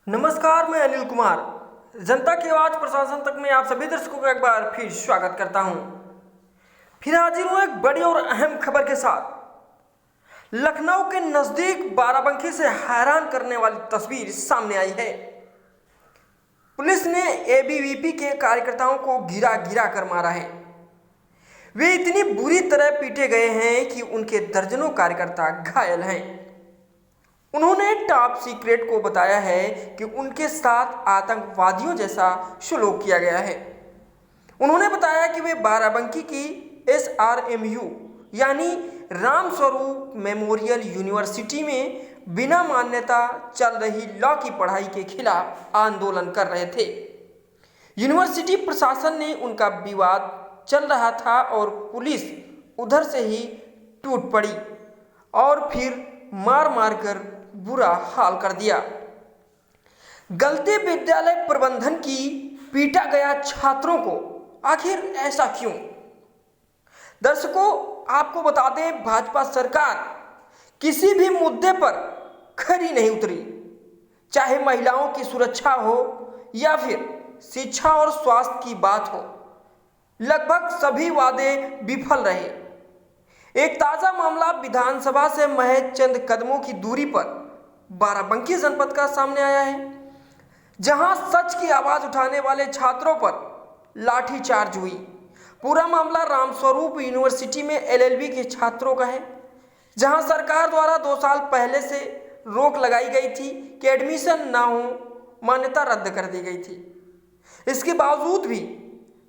नमस्कार, मैं अनिल कुमार। जनता की आवाज प्रशासन तक में आप सभी दर्शकों का एक बार फिर स्वागत करता हूं। फिर हाजिर हूं एक बड़ी और अहम खबर के साथ। लखनऊ के नजदीक बाराबंकी से हैरान करने वाली तस्वीर सामने आई है। पुलिस ने एबीवीपी के कार्यकर्ताओं को गिरा गिरा कर मारा है। वे इतनी बुरी तरह पीटे गए हैं कि उनके दर्जनों कार्यकर्ता घायल हैं। उन्होंने टॉप सीक्रेट को बताया है कि उनके साथ आतंकवादियों जैसा सलूक किया गया है। उन्होंने बताया कि वे बाराबंकी की SRMU यानी रामस्वरूप मेमोरियल यूनिवर्सिटी में बिना मान्यता चल रही लॉ की पढ़ाई के खिलाफ आंदोलन कर रहे थे। यूनिवर्सिटी प्रशासन ने उनका विवाद चल रहा था और पुलिस उधर से ही टूट पड़ी और फिर मार मार कर बुरा हाल कर दिया। गलती विद्यालय प्रबंधन की, पीटा गया छात्रों को। आखिर ऐसा क्यों? दर्शकों, आपको बता दें, भाजपा सरकार किसी भी मुद्दे पर खरी नहीं उतरी, चाहे महिलाओं की सुरक्षा हो या फिर शिक्षा और स्वास्थ्य की बात हो। लगभग सभी वादे विफल रहे। एक ताजा मामला विधानसभा से महज चंद कदमों की दूरी पर बाराबंकी जनपद का सामने आया है, जहां सच की आवाज उठाने वाले छात्रों पर लाठीचार्ज हुई। पूरा मामला रामस्वरूप यूनिवर्सिटी में LLB के छात्रों का है, जहां सरकार द्वारा 2 साल पहले से रोक लगाई गई थी कि एडमिशन ना हो, मान्यता रद्द कर दी गई थी। इसके बावजूद भी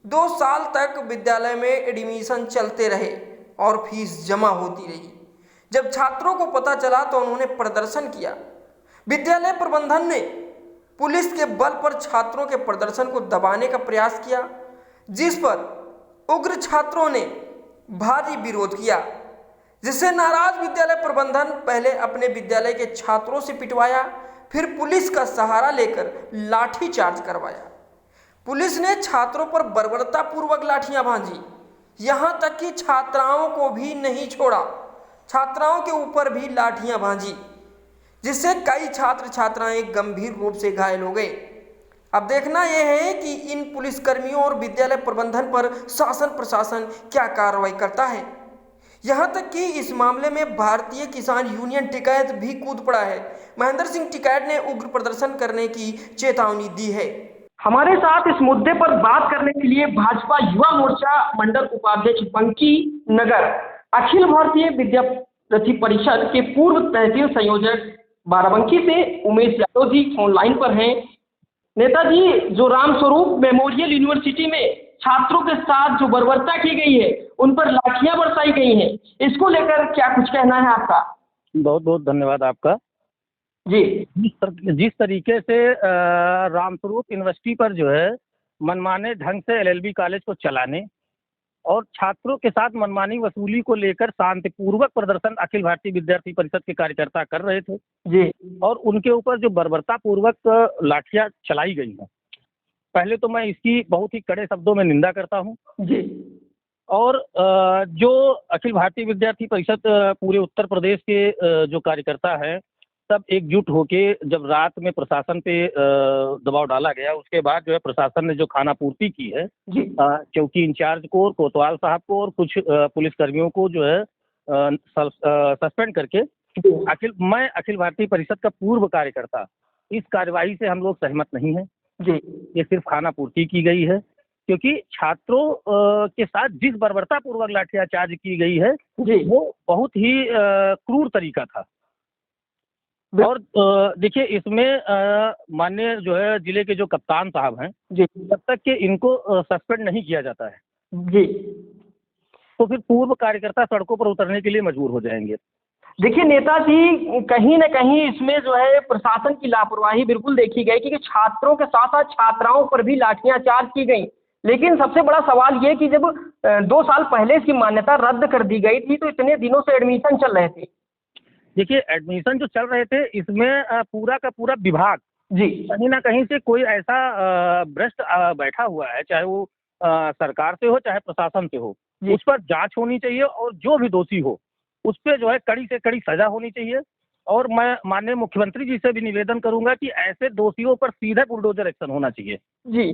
2 साल तक विद्यालय में एडमिशन चलते रहे और फीस जमा होती रही। जब छात्रों को पता चला तो उन्होंने प्रदर्शन किया। विद्यालय प्रबंधन ने पुलिस के बल पर छात्रों के प्रदर्शन को दबाने का प्रयास किया, जिस पर उग्र छात्रों ने भारी विरोध किया, जिससे नाराज विद्यालय प्रबंधन पहले अपने विद्यालय के छात्रों से पिटवाया, फिर पुलिस का सहारा लेकर लाठीचार्ज करवाया। पुलिस ने छात्रों पर बर्बरतापूर्वक लाठियां भांजी, यहां तक कि छात्राओं को भी नहीं छोड़ा। छात्राओं के ऊपर भी लाठियां भांजी, जिससे कई छात्र छात्राएं गंभीर रूप से घायल हो गए। अब देखना यह है कि इन पुलिसकर्मियों और विद्यालय प्रबंधन पर शासन प्रशासन क्या कार्रवाई करता है। यहां तक कि इस मामले में भारतीय किसान यूनियन टिकैत भी कूद पड़ा है। महेंद्र सिंह टिकैत ने उग्र प्रदर्शन करने की चेतावनी दी है। हमारे साथ इस मुद्दे पर बात करने के लिए भाजपा युवा मोर्चा मंडल उपाध्यक्ष बंकी नगर अखिल भारतीय विद्यार्थी परिषद के पूर्व तहसील संयोजक बाराबंकी से उमेश यादव जी फोन लाइन पर हैं। नेताजी, जो रामस्वरूप मेमोरियल यूनिवर्सिटी में छात्रों के साथ जो बर्बरता की गई है, उन पर लाठियां बरसाई गई हैं, इसको लेकर क्या कुछ कहना है आपका? बहुत बहुत धन्यवाद आपका जी। जिस तरीके से रामस्वरूप यूनिवर्सिटी पर जो है मनमाने ढंग से LLB कॉलेज को चलाने और छात्रों के साथ मनमानी वसूली को लेकर शांतिपूर्वक प्रदर्शन अखिल भारतीय विद्यार्थी परिषद के कार्यकर्ता कर रहे थे जी। और उनके ऊपर जो बर्बरतापूर्वक लाठियां चलाई गई हैं, पहले तो मैं इसकी बहुत ही कड़े शब्दों में निंदा करता हूं जी। और जो अखिल भारतीय विद्यार्थी परिषद पूरे उत्तर प्रदेश के जो कार्यकर्ता हैं, सब एकजुट होके जब रात में प्रशासन पे दबाव डाला गया, उसके बाद जो है प्रशासन ने जो खाना पूर्ति की है चौकी इंचार्ज को, कोतवाल साहब को और कुछ पुलिसकर्मियों को जो है सस्पेंड करके मैं अखिल भारतीय परिषद का पूर्व कार्यकर्ता, इस कार्यवाही से हम लोग सहमत नहीं हैं जी। ये सिर्फ खाना पूर्ति की गई है, क्योंकि छात्रों के साथ जिस बर्बरतापूर्वक लाठियाचार्ज की गई है जी, वो बहुत ही क्रूर तरीका था। और देखिए, इसमें माननीय जो है जिले के जो कप्तान साहब हैं जी, जब तक कि इनको सस्पेंड नहीं किया जाता है जी, तो फिर पूर्व कार्यकर्ता सड़कों पर उतरने के लिए मजबूर हो जाएंगे। देखिए नेताजी, कहीं न कहीं इसमें जो है प्रशासन की लापरवाही बिल्कुल देखी गई, क्योंकि छात्रों के साथ साथ छात्राओं पर भी लाठियां चार्ज की गई। लेकिन सबसे बड़ा सवाल ये कि जब 2 साल पहले इसकी मान्यता रद्द कर दी गई थी, तो इतने दिनों से एडमिशन चल रहे थे। देखिए, एडमिशन जो चल रहे थे, इसमें पूरा का पूरा विभाग जी कहीं ना कहीं से कोई ऐसा भ्रष्ट बैठा हुआ है, चाहे वो सरकार से हो चाहे प्रशासन से हो, उस पर जांच होनी चाहिए और जो भी दोषी हो उस पर जो है कड़ी से कड़ी सजा होनी चाहिए। और मैं माननीय मुख्यमंत्री जी से भी निवेदन करूंगा कि ऐसे दोषियों पर सीधे बुलडोजर एक्शन होना चाहिए। जी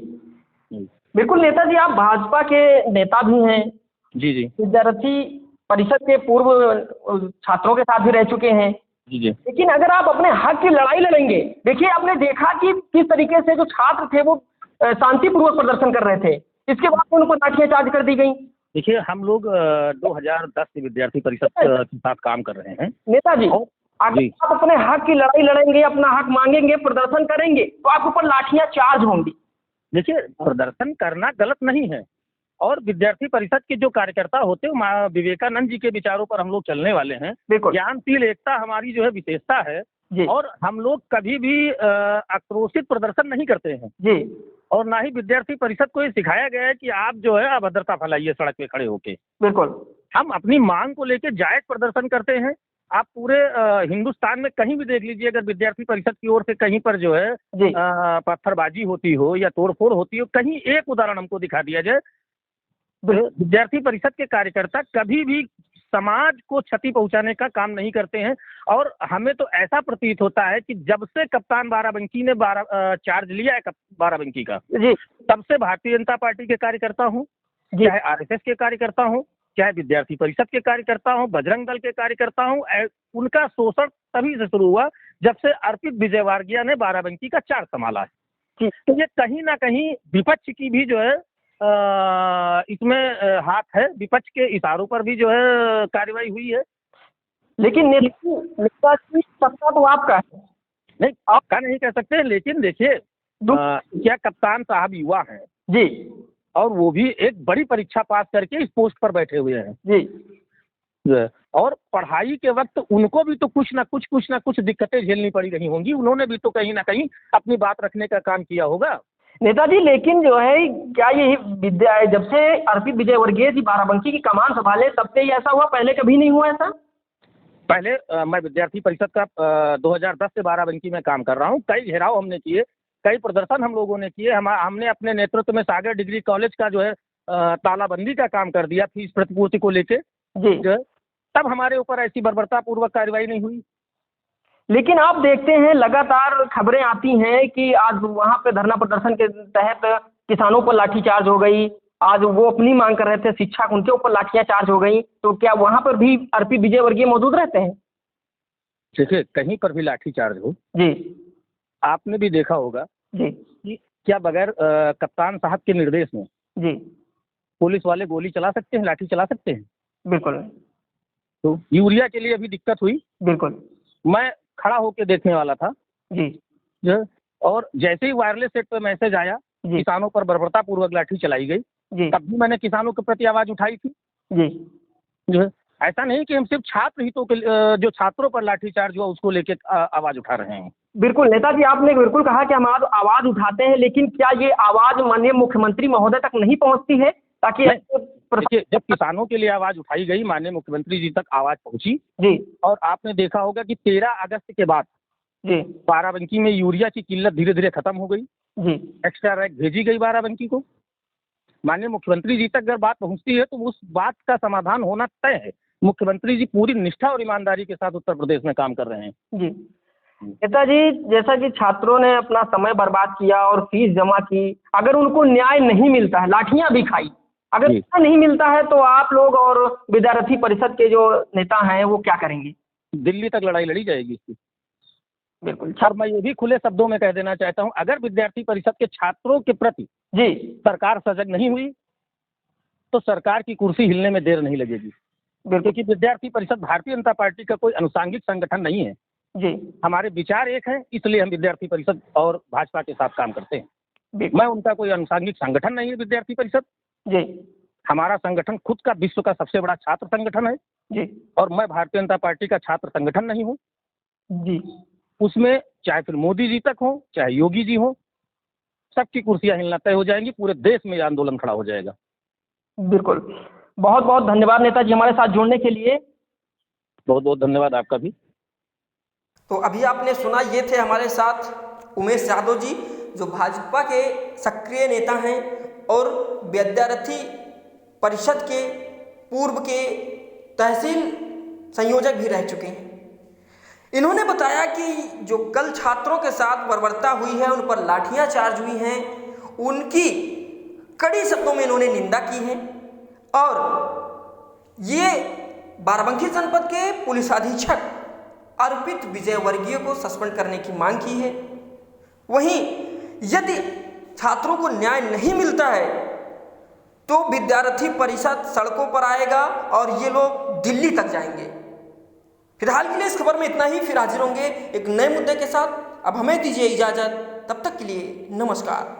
बिल्कुल नेताजी, आप भाजपा के नेता भी हैं, जी जी विद्यार्थी परिषद के पूर्व छात्रों के साथ भी रह चुके हैं। जी जी लेकिन अगर आप अपने हक की लड़ाई लड़ेंगे, देखिए आपने देखा कि किस तरीके से जो छात्र थे वो शांतिपूर्वक प्रदर्शन कर रहे थे, इसके बाद उन पर लाठियाचार्ज कर दी गई। देखिए, हम लोग 2010 से विद्यार्थी परिषद के साथ काम कर रहे हैं नेताजी, अगर जी। आप अपने हक की लड़ाई लड़ेंगे, अपना हक मांगेंगे, प्रदर्शन करेंगे, तो आपके ऊपर लाठियां चार्ज होंगी। देखिए, प्रदर्शन करना गलत नहीं है, और विद्यार्थी परिषद के जो कार्यकर्ता होते हैं, माँ विवेकानंद जी के विचारों पर हम लोग चलने वाले हैं। बिल्कुल। ज्ञानशील एकता हमारी जो है विशेषता है जी। और हम लोग कभी भी आक्रोशित प्रदर्शन नहीं करते हैं जी। और ना ही विद्यार्थी परिषद को ये सिखाया गया है कि आप जो है अभद्रता फैलाइए सड़क पे खड़े होके। बिल्कुल। हम अपनी मांग को लेकर जायज प्रदर्शन करते हैं। आप पूरे हिंदुस्तान में कहीं भी देख लीजिए, अगर विद्यार्थी परिषद की ओर से कहीं पर जो है जी। पत्थरबाजी होती हो या तोड़फोड़ होती हो, कहीं एक उदाहरण हमको दिखा दिया जाए। विद्यार्थी परिषद के कार्यकर्ता कभी भी समाज को क्षति पहुंचाने का काम नहीं करते हैं, और हमें तो ऐसा प्रतीत होता है कि जब से कप्तान बाराबंकी ने चार्ज लिया है बाराबंकी का, जी। तब से भारतीय जनता पार्टी के कार्यकर्ता हूँ, चाहे आरएसएस के कार्यकर्ता हूँ, चाहे विद्यार्थी परिषद के कार्यकर्ता हूँ, बजरंग दल के कार्यकर्ता हूँ, उनका शोषण तभी से शुरू हुआ जब से अर्पित विजयवर्गीय ने बाराबंकी का चार्ज संभाला है। तो ये कहीं ना कहीं विपक्ष की भी जो है इसमें हाथ है, विपक्ष के इशारों पर भी जो है कार्रवाई हुई है। लेकिन नेता की सत्ता तो आपका है। नहीं, आपका नहीं कह सकते, लेकिन देखिए क्या कप्तान साहब युवा हैं जी, और वो भी एक बड़ी परीक्षा पास करके इस पोस्ट पर बैठे हुए हैं जी। और पढ़ाई के वक्त उनको भी तो कुछ ना कुछ दिक्कतें झेलनी पड़ी रही होंगी। उन्होंने भी तो कहीं ना कहीं अपनी बात रखने का काम किया होगा। नेताजी, लेकिन जो है क्या ये जब से अर्पित विजयवर्गीय जी बाराबंकी की कमान संभाले तब से ही ऐसा हुआ, पहले कभी नहीं हुआ ऐसा? पहले मैं विद्यार्थी परिषद का 2010 से बाराबंकी में काम कर रहा हूँ। कई घेराव हमने किए, कई प्रदर्शन हम लोगों ने किए। हमने अपने नेतृत्व में सागर डिग्री कॉलेज का जो है तालाबंदी का काम कर दिया फीस प्रतिपूर्ति को लेके जी। जो है, तब हमारे ऊपर ऐसी बर्बरता पूर्वक कार्रवाई नहीं हुई। लेकिन आप देखते हैं लगातार खबरें आती हैं कि आज वहाँ पे धरना प्रदर्शन के तहत किसानों पर लाठीचार्ज हो गई, आज वो अपनी मांग कर रहे थे शिक्षा, उनके ऊपर लाठियां चार्ज हो गई, तो क्या वहाँ पर भी अर्पित विजयवर्गीय मौजूद रहते हैं? देखिए, कहीं पर भी लाठीचार्ज हो, जी। आपने भी देखा होगा जी। कि क्या बगैर कप्तान साहब के निर्देश में जी। पुलिस वाले गोली चला सकते हैं, लाठी चला सकते हैं? बिल्कुल। तो यूरिया के लिए अभी दिक्कत हुई, बिल्कुल। मैं खड़ा होकर देखने वाला था जी। जो, और जैसे ही वायरलेस सेट पे मैसेज आया किसानों पर बर्बरता पूर्वक लाठी चलाई गई, तब भी मैंने किसानों के प्रति आवाज उठाई थी। जी। जो है, ऐसा नहीं कि हम सिर्फ छात्र हितों के जो छात्रों पर लाठीचार्ज हुआ उसको लेके आवाज उठा रहे हैं। बिल्कुल नेताजी, आपने बिल्कुल कहा कि हम आज आवाज उठाते हैं, लेकिन क्या ये आवाज माननीय मुख्यमंत्री महोदय तक नहीं पहुंचती है ताकि देखिए, जब किसानों के लिए आवाज उठाई गई, माननीय मुख्यमंत्री जी तक आवाज पहुंची जी, और आपने देखा होगा कि 13 अगस्त के बाद जी, बाराबंकी में यूरिया की किल्लत धीरे धीरे खत्म हो गई जी, एक्स्ट्रा रैक भेजी गई बाराबंकी को। माननीय मुख्यमंत्री जी तक अगर बात पहुंचती है तो उस बात का समाधान होना तय है। मुख्यमंत्री जी पूरी निष्ठा और ईमानदारी के साथ उत्तर प्रदेश में काम कर रहे हैं। जी। नेताजी, जैसा कि छात्रों ने अपना समय बर्बाद किया और फीस जमा की, अगर उनको न्याय नहीं मिलता है, लाठियां भी खाई, अगर न्याय नहीं मिलता है तो आप लोग और विद्यार्थी परिषद के जो नेता हैं वो क्या करेंगे? दिल्ली तक लड़ाई लड़ी जाएगी इसकी। बिल्कुल। और मैं ये भी खुले शब्दों में कह देना चाहता हूं, अगर विद्यार्थी परिषद के छात्रों के प्रति जी सरकार सजग नहीं हुई तो सरकार की कुर्सी हिलने में देर नहीं लगेगी। क्योंकि विद्यार्थी परिषद भारतीय जनता पार्टी का कोई अनुसांगिक संगठन नहीं है जी। हमारे विचार एक है, इसलिए हम विद्यार्थी परिषद और भाजपा के साथ काम करते हैं। मैं उनका कोई अनुसांगिक संगठन नहीं है विद्यार्थी परिषद जी। हमारा संगठन खुद का विश्व का सबसे बड़ा छात्र संगठन है जी। और मैं भारतीय जनता पार्टी का छात्र संगठन नहीं हूँ जी। उसमें चाहे फिर मोदी जी तक हो चाहे योगी जी हो, सबकी कुर्सियां हिलना तय हो जाएंगी, पूरे देश में आंदोलन खड़ा हो जाएगा। बिल्कुल। बहुत बहुत धन्यवाद नेताजी हमारे साथ जुड़ने के लिए। बहुत बहुत धन्यवाद आपका भी। तो अभी आपने सुना, ये थे हमारे साथ उमेश यादव जी, जो भाजपा के सक्रिय नेता हैं और विद्यार्थी परिषद के पूर्व के तहसील संयोजक भी रह चुके हैं। इन्होंने बताया कि जो कल छात्रों के साथ बर्बरता हुई है, उन पर लाठियां चार्ज हुई हैं, उनकी कड़ी शब्दों में इन्होंने निंदा की है और ये बाराबंकी जनपद के पुलिस अधीक्षक अर्पित विजय वर्गीय को सस्पेंड करने की मांग की है। वहीं यदि छात्रों को न्याय नहीं मिलता है तो विद्यार्थी परिषद सड़कों पर आएगा और ये लोग दिल्ली तक जाएंगे। फिलहाल के लिए इस खबर में इतना ही, फिर हाजिर होंगे एक नए मुद्दे के साथ। अब हमें दीजिए इजाजत, तब तक के लिए नमस्कार।